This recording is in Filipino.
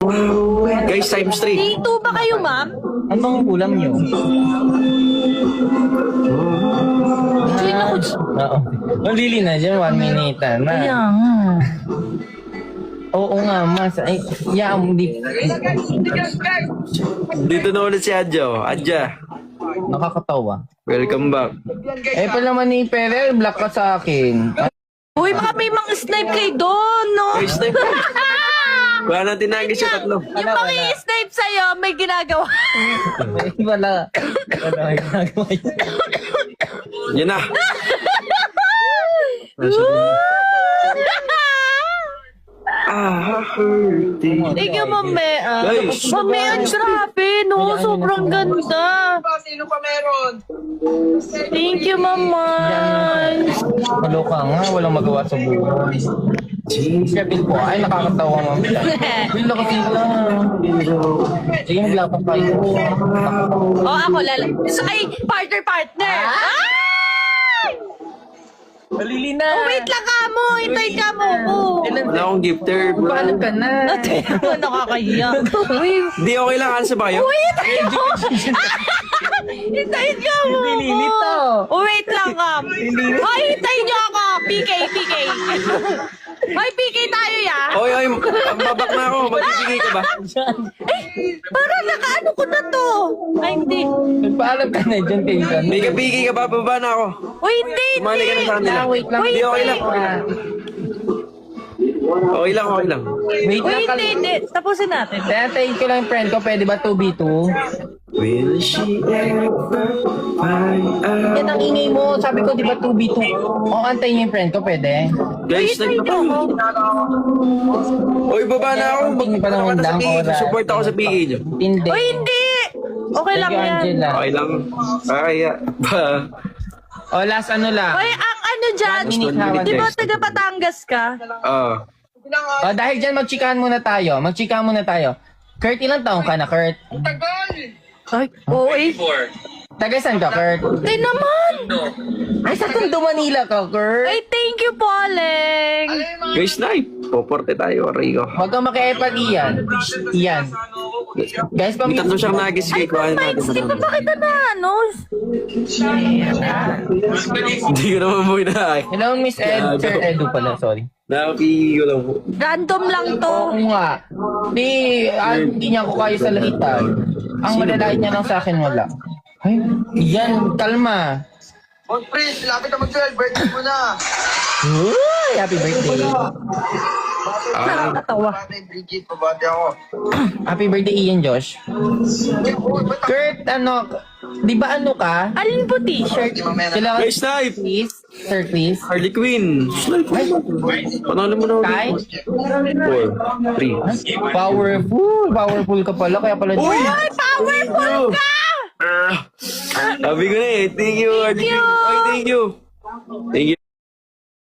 Guys, times 3. Day 2 ba kayo, ma'am? Ano bang ulam niyo? Join ako. Oo. Malili na dyan, 1 minute na. Kaya nga. Oo nga, mas. Ay, hindi. Dito na ulit si Adja. Adja, Nakakatawa. welcome back. Eh, pala naman ni Perel, black ka sa akin. Uy, baka may mga snipe kayo doon, no? Guys, snipe. Wala natin nagis yung tatlo. Yung mga i-snipe sa'yo, may ginagawa. Wala. Wala may ginagawa yun. Yan na. Hurting. Thank you, Mame. Guys. Mame, ang grabe, no? Sobrang ganda. Sino pa meron? Thank you, Mamay. Maloka nga, walang magawa sa buhay. Siya, Bill po. Ay, nakakatawa mo. Bill, nakasila. Sige, maglapang kayo. Oh, ako lala. So, ay, partner. Ay! Malili na. Oh, wait lang ka mo. Hintay ka mo. Wala akong gifter. Paano ka na? Ate, ako nakakahiya. Uy, Hindi, okay lang. Ano sa bayo? hintay mo. Hintayin ka mo. Hindi to. Oh, wait lang ka. Hoy, hintayin niyo ako. PK. Hoy, PK tayo, ya. Oy, babak na ako. Magbibigay ka ba? Parang nakaano ko na to. Ay, hindi. Paalam ka na dyan kayo. May kabigay ka ba? Baba na ako. Uy, hindi. Tumali ka na sa kanila. Wait lang. Hindi, okay lang. Okay lang. Wait Uy, lang. hindi. Tapusin natin. Tayo ko lang yung friend ko. Pwede ba 2v2? Will she ever find out? Yan ang ingay mo. Sabi ko, di ba 2v2? O, antayin niyo yung friend ko. Pwede? Guys, Hintayin niyo ako. Oy, baba na ako. Hindi pa naman Sa lang PA. oras. Support ako sa PA nyo. Hindi. Uy, hindi. Okay lang Thank you, yan. Angela. Okay lang. Kaya. O, last ano lang. Uy, ang ano dyan. 1 minute na. Di ba taga Batangas ka? O, dahil dyan, magchikahan muna tayo. Kurt, ilang taong ka na, Kurt? Ay, oo eh. Taga saan ka, Kurt? Di naman. Ay, sa Tondo, Manila ka, Kurt? Ay, thank you, Poleng. Guys, snipe. Poporte tayo, Rico. Huwag kang makiepag iyan. Iyan. Guys, May tatlo siyang pamilya. nagis. Ay, Kuhanin Mike, natin. di ba bakit na ano? Hindi ko naman mo inaay. Hello, Miss Ed. Sir Edu pala, sorry. Nakapigil ko lang po. Random lang to. Oo nga. Hindi niya ako kaya sa lahitan. Ang malalait niya lang sa akin, wala. Ay, yan, kalma. Boss Prince, lapit na mag-12. Birthday mo na. Uy, happy birthday. Nakakatawa. Birthday, Bridget. Pabati ako. Happy birthday, Ian Josh. Kurt, di ba ano ka? Alin po t-shirt? Di mamaya na. Sila Guys, snipe. Chris, Sir Chris. Harley Quinn. Snipe. Panalo mo na ako. Kai? 4, 3. Powerful ka pala, kaya pala. Uy! Ay, powerful ka! Sabi ko na eh. Thank you, Harley Quinn. Oy, thank you. Thank you.